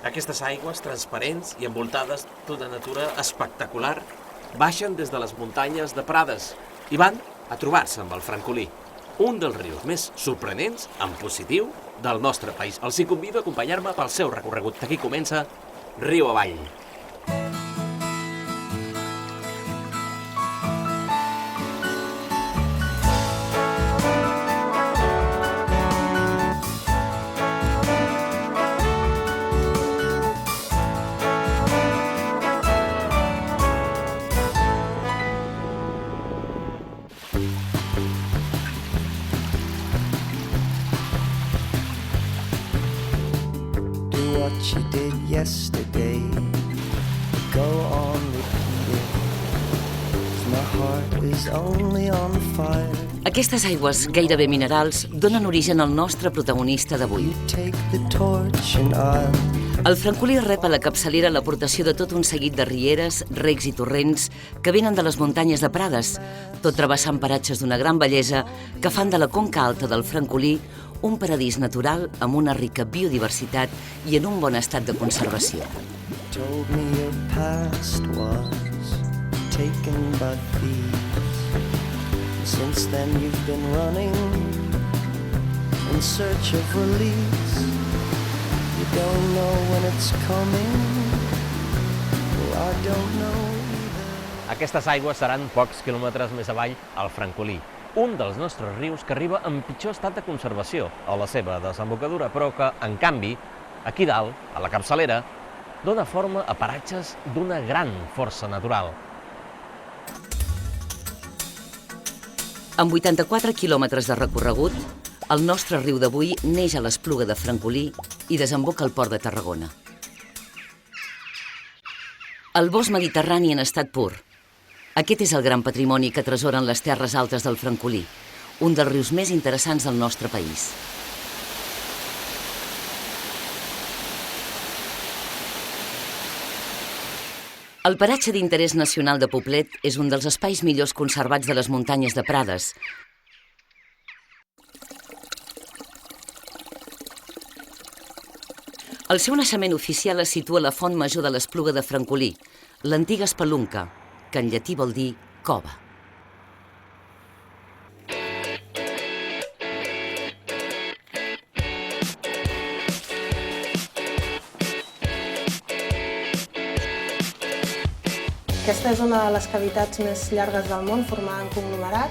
Aquestes aigües transparents i envoltades d'una natura espectacular baixen des de les muntanyes de Prades i van a trobar-se amb el Francolí, un dels rius més sorprenents, en positiu, del nostre país. Els hi convido a acompanyar-me pel seu recorregut. Aquí comença Riu Avall. What you did yesterday, go on repeating, 'cause my heart is only on fire. Aquestes aigües gairebé minerals donen origen al nostre protagonista d'avui. You take the torch and I'll... El Francolí rep a la capçalera l'aportació de tot un seguit de rieres, recs i torrents que venen de les muntanyes de Prades, tot travessant paratges d'una gran bellesa que fan de la conca alta del Francolí un paradís natural amb una rica biodiversitat i en un bon estat de conservació. Told me your past was taken by thieves. Since then you've been running in search of release. You don't know when it's coming. Well, I don't know either. Aquestes aigües seran pocs quilòmetres més avall al Francolí, un dels nostres rius que arriba en pitjor estat de conservació a la seva desembocadura, però que, en canvi, aquí dalt, a la capçalera, dona forma a paratges d'una gran força natural. Amb 84 quilòmetres de recorregut, el nostre riu d'avui neix a l'Espluga de Francolí i desemboca al Port de Tarragona. El bosc mediterrani en estat pur. Aquest és el gran patrimoni que atresoren les terres altes del Francolí, un dels rius més interessants del nostre país. El paratge d'interès nacional de Poblet és un dels espais millors conservats de les muntanyes de Prades. El seu naixement oficial es situa a la font major de l'Espluga de Francolí, l'antiga Espelunca, que en llatí vol dir cova. Aquesta és una de les cavitats més llargues del món, formada en conglomerat,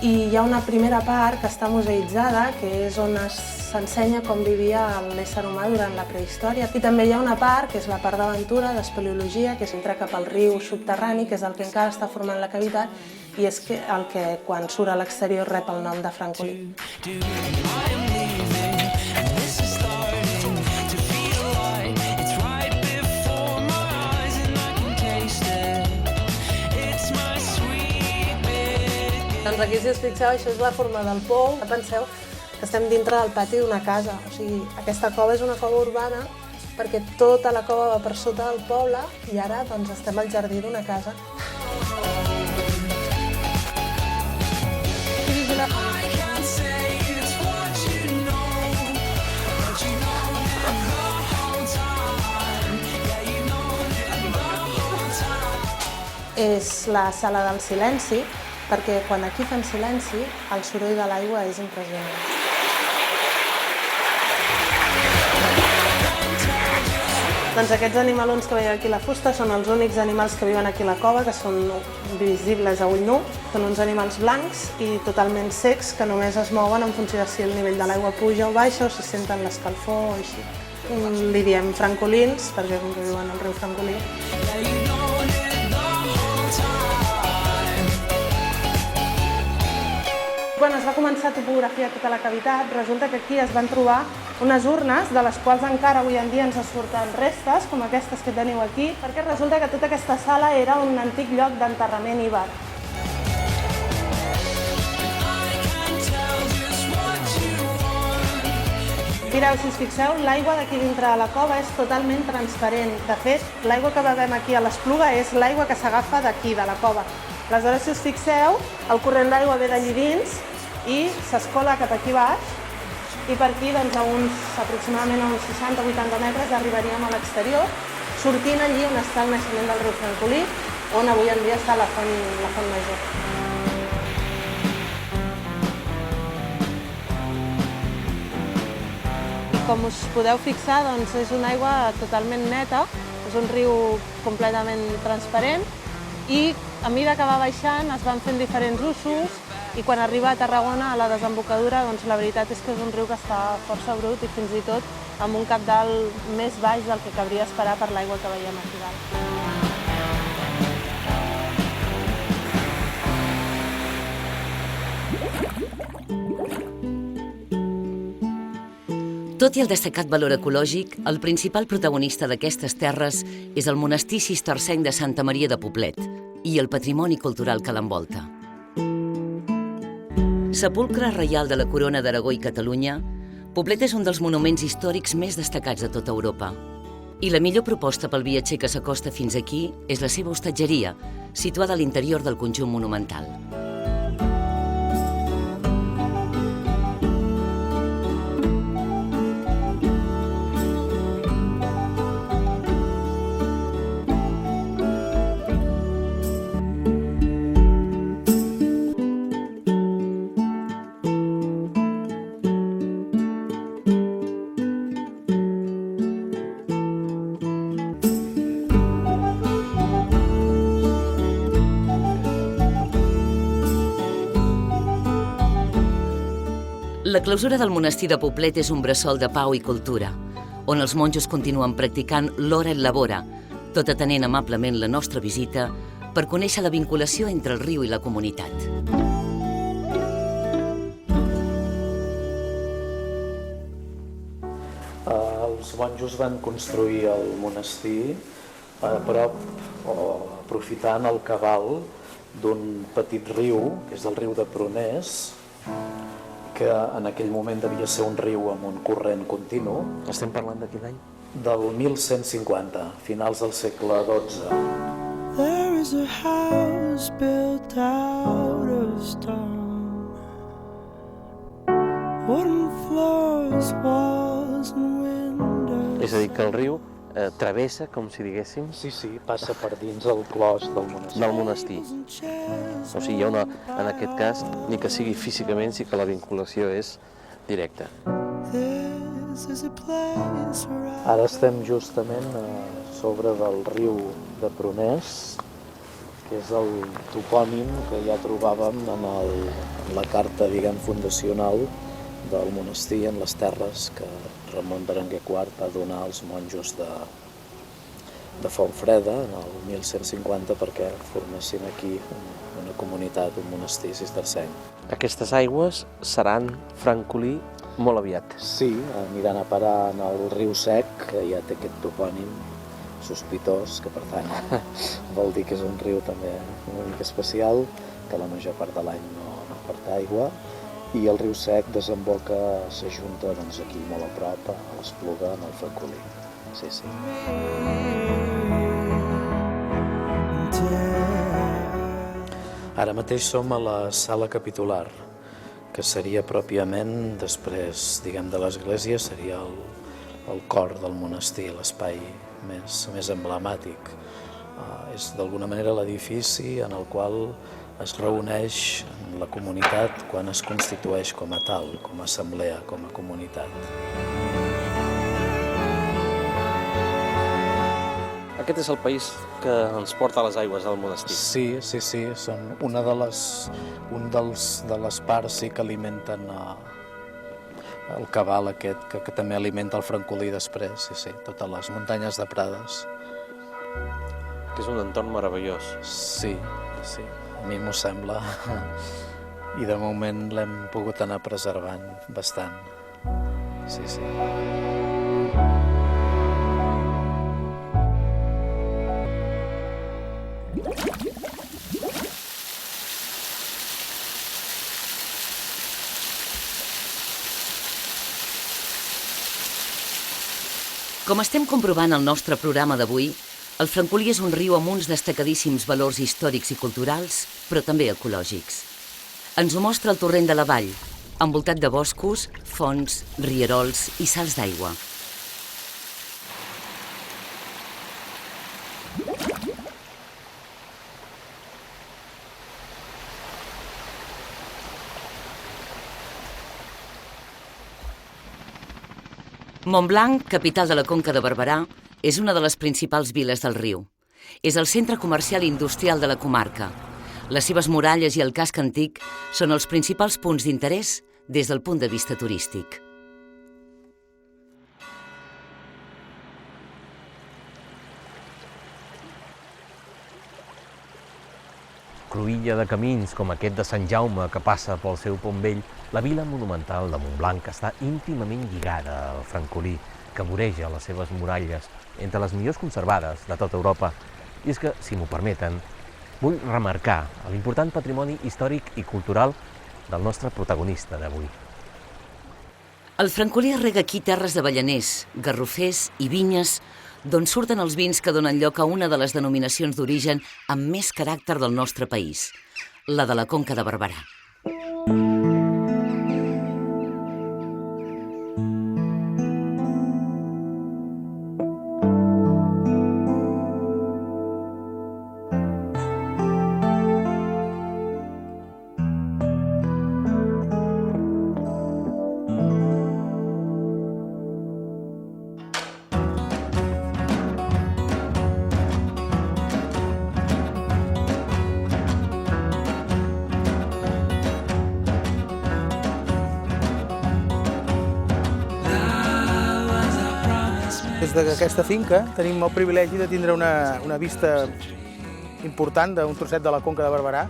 i hi ha una primera part que està museïtzada, que és on s'ensenya com vivia l'ésser humà durant la prehistòria. I també hi ha una part, que és la part d'aventura, d'espeleologia, que s'entra cap al riu subterrani, que és el que encara està formant la cavitat, i és el que, quan surt a l'exterior, rep el nom de Francolí. Doncs aquí, si us fixeu, això és la forma del pou. Penseu que estem dintre del pati d'una casa. O sigui, aquesta cova és una cova urbana perquè tota la cova va per sota del poble i ara doncs, estem al jardí d'una casa. És la sala del silenci, perquè quan aquí fan silenci, el soroll de l'aigua és impressionant. Doncs aquests animalons que veieu aquí a la fusta són els únics animals que viuen aquí a la cova, que són visibles a ull nu. Són uns animals blancs i totalment secs que només es mouen en funció de si el nivell de l'aigua puja o baixa o si senten l'escalfor o així. Li diem francolins, perquè com que viuen al riu Francolí. Quan es va començar a topografiar tota la cavitat, resulta que aquí es van trobar unes urnes de les quals encara avui en dia ens surten restes, com aquestes que teniu aquí, perquè resulta que tota aquesta sala era un antic lloc d'enterrament íber. Mireu, si us fixeu, l'aigua d'aquí dintre de la cova és totalment transparent. De fet, l'aigua que bevem aquí a l'Espluga és l'aigua que s'agafa d'aquí, de la cova. Aleshores, si us fixeu, el corrent d'aigua ve d'allí dins i s'escola cap aquí baix i per aquí aproximadament a uns 60-80 metres arribaríem a l'exterior, sortint allí on està el naixement del riu Francolí, on avui en dia està la font major. Com us podeu fixar, és una aigua totalment neta, és un riu completament transparent i a mesura que va baixant es van fent diferents usos i quan arriba a Tarragona, a la desembocadura, la veritat és que és un riu que està força brut i fins i tot amb un cabdal més baix del que cabria esperar per l'aigua que veiem aquí dalt. Tot i el destacat valor ecològic, el principal protagonista d'aquestes terres és el monestir cistercenc de Santa Maria de Poblet i el patrimoni cultural que l'envolta. Sepulcre reial de la Corona d'Aragó i Catalunya, Poblet és un dels monuments històrics més destacats de tota Europa. I la millor proposta pel viatger que s'acosta fins aquí és la seva hostatgeria, situada a l'interior del conjunt monumental. La clausura del monestir de Poblet és un bressol de pau i cultura, on els monjos continuen practicant l'hora et labora, tot atenent amablement la nostra visita per conèixer la vinculació entre el riu i la comunitat. Els monjos van construir el monestir a prop o aprofitant el cabal d'un petit riu, que és el riu de Pruners, que en aquell moment devia ser un riu amb un corrent continu. Estem parlant de quin any? Del 1150, finals del segle XII. There is a house built out of stone, wooden floors, walls and windows. És a dir, que el riu travessa, com si diguéssim, Sí, passa per dins el clos del monestir. del monestir. O sigui, hi ha una, en aquest cas, ni que sigui físicament, sí que la vinculació és directa. This is a place where Ara estem justament a sobre del riu de Pruners, que és el topònim que ja trobàvem en la carta, fundacional del monestir en les terres que Ramon Berenguer IV va donar als monjos de Fontfreda en el 1150 perquè formessin aquí una comunitat, un monestir cistercenc. Aquestes aigües seran Francolí molt aviat. Sí, aniran a parar en el riu Sec, que ja té aquest topònim sospitós, que per tant vol dir que és un riu també una mica especial, que la major part de l'any no porta aigua, i el riu Sec desemboca, s'ajunta aquí molt a prop, a l'Espluga, en el Francolí. Sí. Ara mateix som a la sala capitular, que seria pròpiament, després, de l'església, seria el cor del monestir, l'espai més emblemàtic. És d'alguna manera l'edifici en el qual es reuneix la comunitat quan es constitueix com a tal, com a assemblea, com a comunitat. Aquest és el país que ens porta a les aigües del monestir. Sí, són una de les parts que alimenten el cabal aquest, que també alimenta el Francolí després, totes les muntanyes de Prades. Que és un entorn meravellós. Sí, a mi m'ho sembla. I de moment l'hem pogut anar preservant bastant. Sí. Com estem comprovant al nostre programa d'avui, el Francolí és un riu amb uns destacadíssims valors històrics i culturals, però també ecològics. Ens ho mostra el torrent de la Vall, envoltat de boscos, fonts, rierols i salts d'aigua. Montblanc, capital de la Conca de Barberà, és una de les principals viles del riu. És el centre comercial i industrial de la comarca. Les seves muralles i el casc antic són els principals punts d'interès des del punt de vista turístic. Cruïlla de camins com aquest de Sant Jaume que passa pel seu pont vell, la vila monumental de Montblanc està íntimament lligada al francolí, que voreja les seves muralles, entre les millors conservades de tota Europa. I és que, si m'ho permeten, vull remarcar l'important patrimoni històric i cultural del nostre protagonista d'avui. El francolí rega aquí terres d'avellaners, garrofers i vinyes, d'on surten els vins que donen lloc a una de les denominacions d'origen amb més caràcter del nostre país, la de la Conca de Barberà. Des d'aquesta finca tenim el privilegi de tindre una vista important d'un trosset de la Conca de Barberà,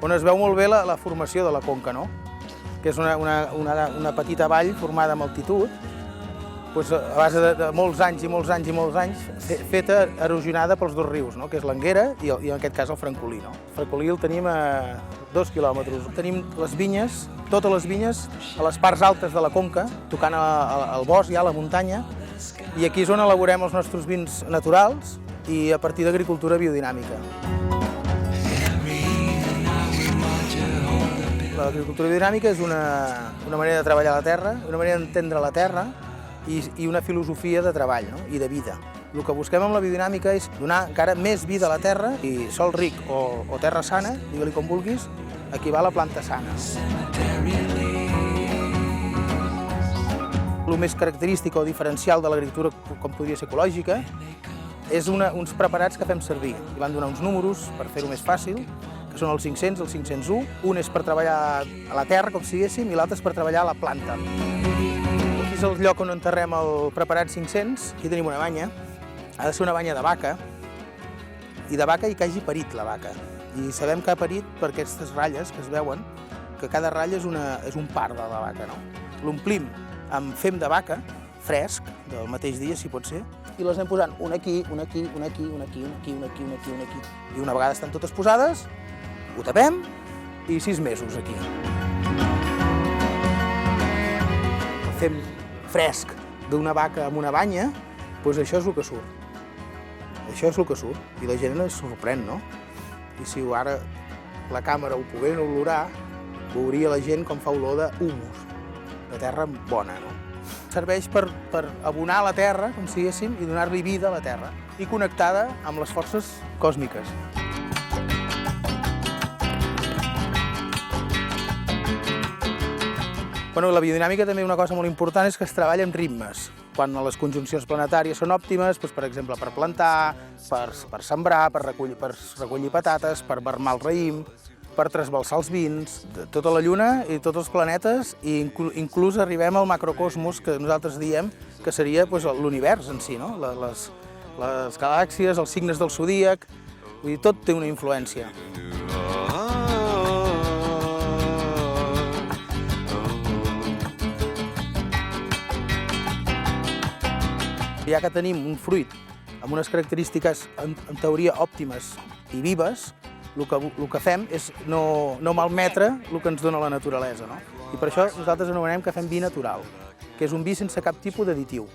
on es veu molt bé la formació de la conca, no? Que és una petita vall formada amb altitud, doncs a base de molts anys i molts anys i molts anys, feta erosionada pels dos rius, no? Que és l'Anguera i en aquest cas el Francolí. No? El Francolí el tenim a 2 quilòmetres. Tenim les vinyes, totes les vinyes, a les parts altes de la conca, tocant al bosc, ja a la muntanya, i aquí és on elaborem els nostres vins naturals i a partir d'agricultura biodinàmica. L'agricultura biodinàmica és una manera de treballar la terra, una manera d'entendre la terra i una filosofia de treball, no? I de vida. El que busquem amb la biodinàmica és donar encara més vida a la terra i sol ric o terra sana, digue-li com vulguis, equival a planta sana. El més característic o diferencial de l'agricultura, com podria ser ecològica, és uns preparats que fem servir. Hi van donar uns números per fer-ho més fàcil, que són els 500 i el 501. Un és per treballar a la terra, com si diguéssim, i l'altre és per treballar a la planta. Aquí és el lloc on enterrem el preparat 500. Aquí tenim una banya. Ha de ser una banya de vaca, i de vaca i que hagi parit la vaca. I sabem que ha parit per aquestes ratlles que es veuen, que cada ratlla és un part de la vaca. L'omplim amb fem de vaca, fresc, del mateix dia, si pot ser, i les anem posant una aquí, una aquí, una aquí, una aquí, una aquí, una aquí, una aquí, una aquí. I una vegada estan totes posades, ho tapem i 6 mesos aquí. El fem fresc d'una vaca amb una banya, doncs això és el que surt. Això és el que surt, i la gent es sorprèn, no? I si ara la càmera ho pogués olorar, veuria la gent com fa olor d'humus, de terra bona, no? Serveix per abonar la terra, com si diguéssim, i donar-li vida a la terra, i connectada amb les forces còsmiques. Bueno, la biodinàmica també una cosa molt important és que es treballa amb ritmes. Quan les conjuncions planetàries són òptimes, doncs, per exemple, per plantar, per sembrar, per recollir patates, per vermar el raïm, per trasbalsar els vins, tota la Lluna i tots els planetes, i inclús arribem al macrocosmos, que nosaltres diem que seria l'univers en si, no? Les galàxies, els signes del zodíac, vull dir, tot té una influència. Ja que tenim un fruit amb unes característiques en teoria òptimes i vives, el que fem és no malmetre el que ens dona la naturalesa, no? I per això nosaltres anomenem que fem vi natural, que és un vi sense cap tipus d'additiu.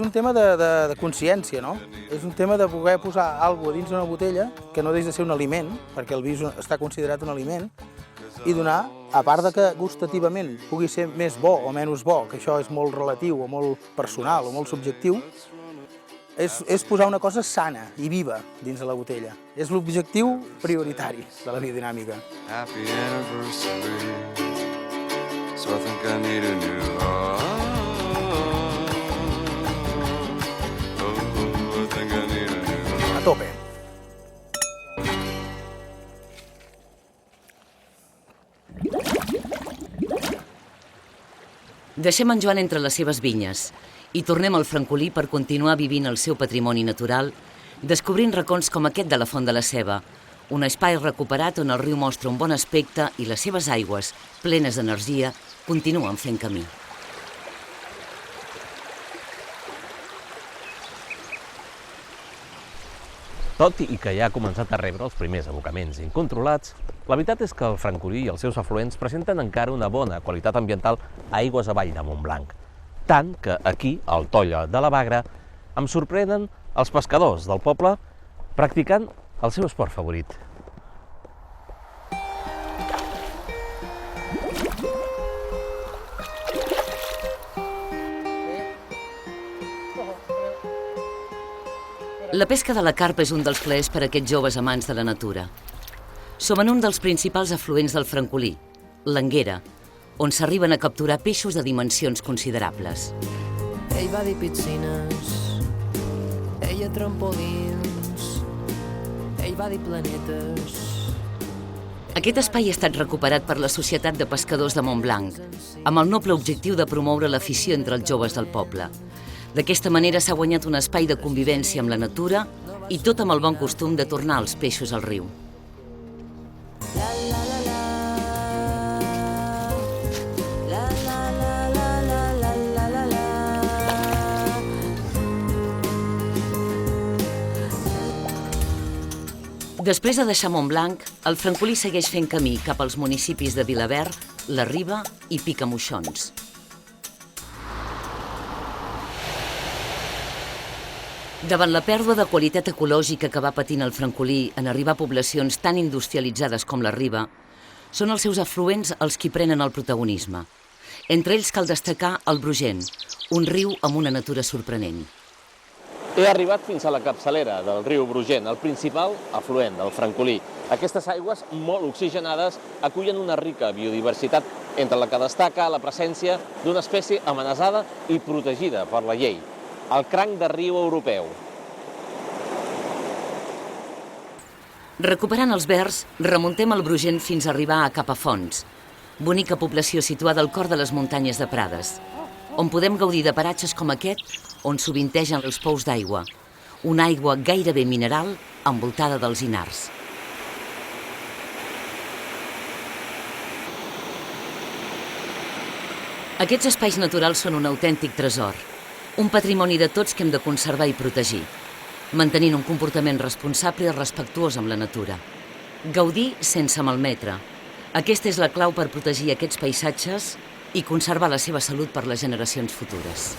un tema de consciència, no? És un tema de poder posar alguna cosa dins d'una botella que no deixa de ser un aliment, perquè el vi està considerat un aliment, i donar, a part de que gustativament pugui ser més bo o menys bo, que això és molt relatiu o molt personal o molt subjectiu, és posar una cosa sana i viva dins de la botella. És l'objectiu prioritari de la biodinàmica. Happy anniversary. So I think I need a new heart. Oh, I think I need a new heart. A tope. Deixem en Joan entre les seves vinyes i tornem al Francolí per continuar vivint el seu patrimoni natural, descobrint racons com aquest de la Font de la Ceba, un espai recuperat on el riu mostra un bon aspecte i les seves aigües, plenes d'energia, continuen fent camí. Tot i que ja ha començat a rebre els primers abocaments incontrolats, la veritat és que el Francolí i els seus afluents presenten encara una bona qualitat ambiental aigües avall de Montblanc. Tant que aquí, al Toll de la Bagra, em sorprenen els pescadors del poble practicant el seu esport favorit. La pesca de la carpa és un dels plaers per a aquests joves amants de la natura. Som en un dels principals afluents del Francolí, l'Anguera, on s'arriben a capturar peixos de dimensions considerables. Ell va dir piscines, ella trampolins, ell va dir planetes. Aquest espai ha estat recuperat per la Societat de Pescadors de Montblanc, amb el noble objectiu de promoure l'afició entre els joves del poble. D'aquesta manera s'ha guanyat un espai de convivència amb la natura i tot amb el bon costum de tornar els peixos al riu. Després de deixar Montblanc, el Francolí segueix fent camí cap als municipis de Vilaverd, La Riba i Picamoixons. Davant la pèrdua de qualitat ecològica que va patint el Francolí en arribar a poblacions tan industrialitzades com la Riba, són els seus afluents els qui prenen el protagonisme. Entre ells cal destacar el Brugent, un riu amb una natura sorprenent. He arribat fins a la capçalera del riu Brugent, el principal afluent del Francolí. Aquestes aigües, molt oxigenades, acullen una rica biodiversitat, entre la que destaca la presència d'una espècie amenaçada i protegida per la llei, el cranc de riu europeu. Recuperant els verds, remuntem el Brugent fins a arribar a Capafonts, bonica població situada al cor de les muntanyes de Prades, on podem gaudir de paratges com aquest, on sovintegen els pous d'aigua, una aigua gairebé mineral envoltada d'alzinars. Aquests espais naturals són un autèntic tresor, un patrimoni de tots que hem de conservar i protegir, mantenint un comportament responsable i respectuós amb la natura. Gaudir sense malmetre. Aquesta és la clau per protegir aquests paisatges i conservar la seva salut per les generacions futures.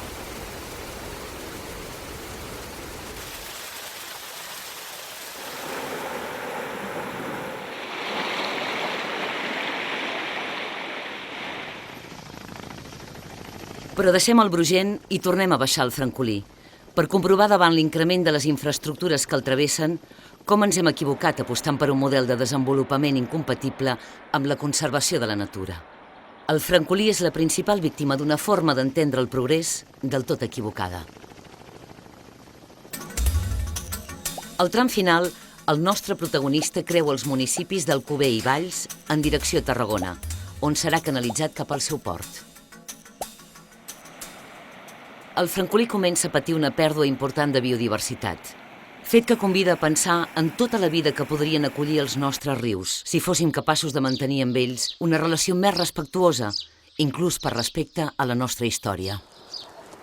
Però deixem el Brugent i tornem a baixar al Francolí, per comprovar davant l'increment de les infraestructures que el travessen com ens hem equivocat apostant per un model de desenvolupament incompatible amb la conservació de la natura. El Francolí és la principal víctima d'una forma d'entendre el progrés del tot equivocada. Al tram final, el nostre protagonista creua els municipis d'Alcover i Valls en direcció a Tarragona, on serà canalitzat cap al seu port. El Francolí comença a patir una pèrdua important de biodiversitat, fet que convida a pensar en tota la vida que podrien acollir els nostres rius si fóssim capaços de mantenir amb ells una relació més respectuosa, inclús per respecte a la nostra història.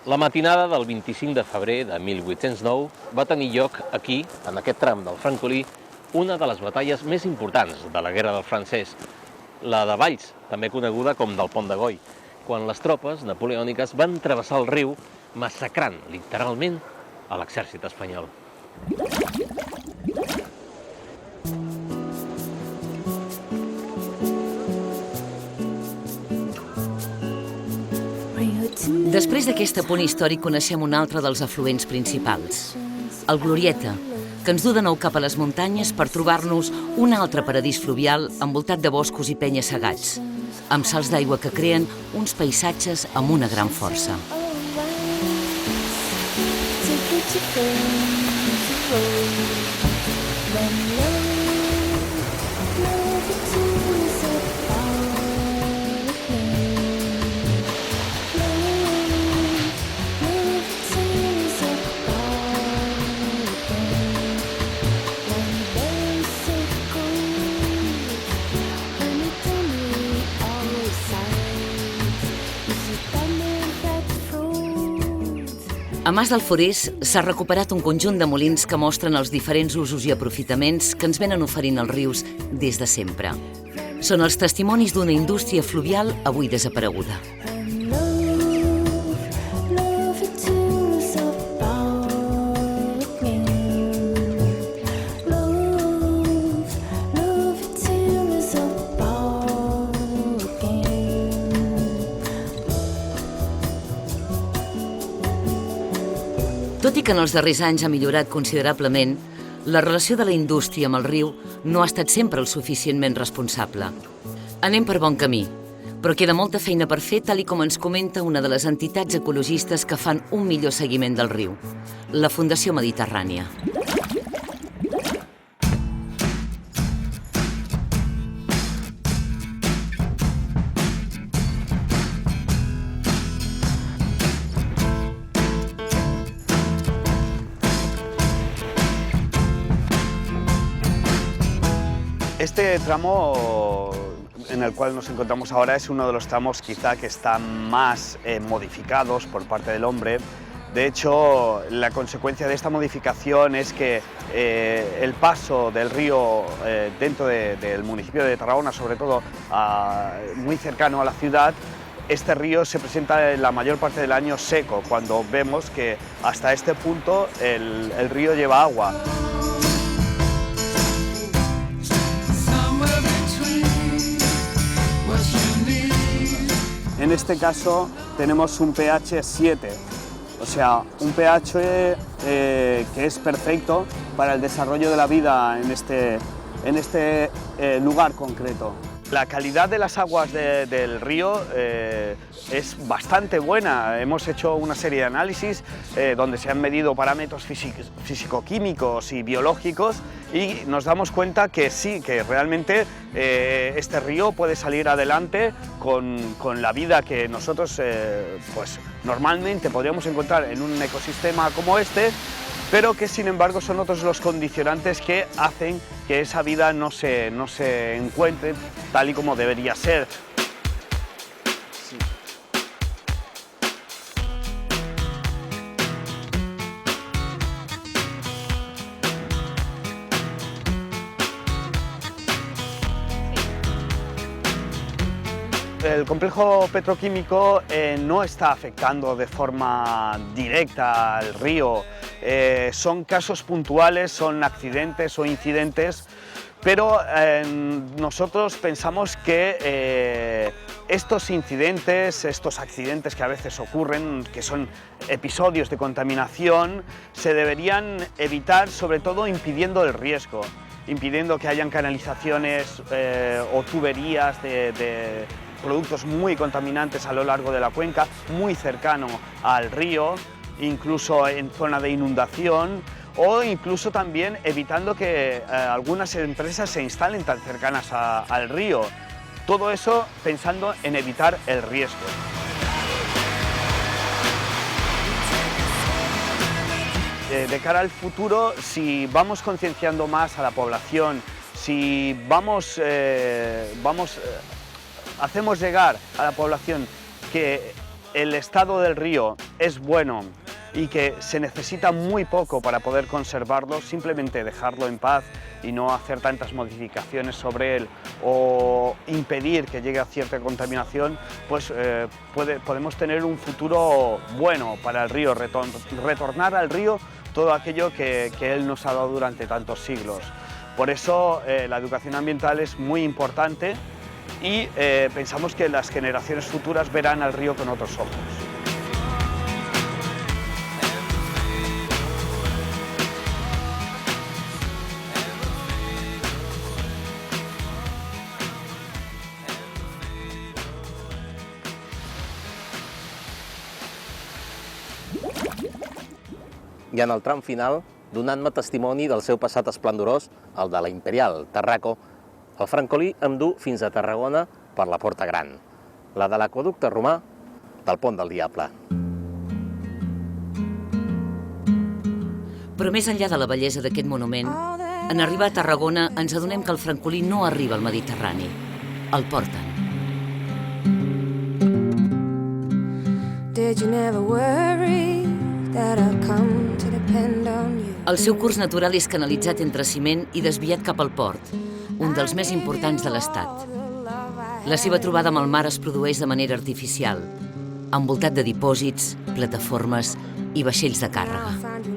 La matinada del 25 de febrer de 1809 va tenir lloc aquí, en aquest tram del Francolí, una de les batalles més importants de la Guerra del Francès, la de Valls, també coneguda com del Pont de Goi, quan les tropes napoleòniques van travessar el riu massacrant, literalment, a l'exèrcit espanyol. Després d'aquest apunt històric coneixem un altre dels afluents principals, el Glorieta, que ens du de nou cap a les muntanyes per trobar-nos un altre paradís fluvial envoltat de boscos i penyes segats, amb salts d'aigua que creen uns paisatges amb una gran força. A Mas del Forès s'ha recuperat un conjunt de molins que mostren els diferents usos i aprofitaments que ens venen oferint els rius des de sempre. Són els testimonis d'una indústria fluvial avui desapareguda. Tot i que en els darrers anys ha millorat considerablement, la relació de la indústria amb el riu no ha estat sempre el suficientment responsable. Anem per bon camí, però queda molta feina per fer, tal com ens comenta una de les entitats ecologistes que fan un millor seguiment del riu, la Fundació Mediterrània. Este tramo en el cual nos encontramos ahora es uno de los tramos quizá que están más modificados por parte del hombre. De hecho, la consecuencia de esta modificación es que el paso del río dentro del municipio de Tarragona, sobre todo muy cercano a la ciudad, este río se presenta la mayor parte del año seco, cuando vemos que hasta este punto el río lleva agua. En este caso tenemos un pH 7, o sea, un pH que es perfecto para el desarrollo de la vida en este lugar concreto. La calidad de las aguas del río es bastante buena. Hemos hecho una serie de análisis donde se han medido parámetros físico-químicos y biológicos y nos damos cuenta que sí, que realmente este río puede salir adelante con la vida que nosotros pues, normalmente podríamos encontrar en un ecosistema como este, pero que sin embargo son otros los condicionantes que hacen que esa vida no se encuentre tal y como debería ser. Sí. El complejo petroquímico no está afectando de forma directa al río. Son casos puntuales, son accidentes o incidentes, pero nosotros pensamos que estos incidentes, estos accidentes que a veces ocurren, que son episodios de contaminación, se deberían evitar, sobre todo impidiendo el riesgo, impidiendo que hayan canalizaciones o tuberías de productos muy contaminantes a lo largo de la cuenca, muy cercano al río, incluso en zona de inundación, o incluso también evitando que algunas empresas se instalen tan cercanas al río. Todo eso pensando en evitar el riesgo. De cara al futuro, si vamos concienciando más a la población, si hacemos llegar a la población que el estado del río es bueno y que se necesita muy poco para poder conservarlo, simplemente dejarlo en paz y no hacer tantas modificaciones sobre él o impedir que llegue a cierta contaminación, pues podemos tener un futuro bueno para el río, retornar al río todo aquello que él nos ha dado durante tantos siglos. Por eso la educación ambiental es muy importante y pensamos que las generaciones futuras verán al río con otros ojos. I en el tram final, donant-me testimoni del seu passat esplendorós, el de la Imperial Tarraco, el Francolí em du fins a Tarragona per la Porta Gran, la de l'aqüeducte romà del Pont del Diable. Però més enllà de la bellesa d'aquest monument, en arribar a Tarragona ens adonem que el Francolí no arriba al Mediterrani, el porten. Did you never worry that I'll come to depend on you? El seu curs natural és canalitzat entre ciment i desviat cap al port, un dels més importants de l'Estat. La seva trobada amb el mar es produeix de manera artificial, envoltat de dipòsits, plataformes i vaixells de càrrega.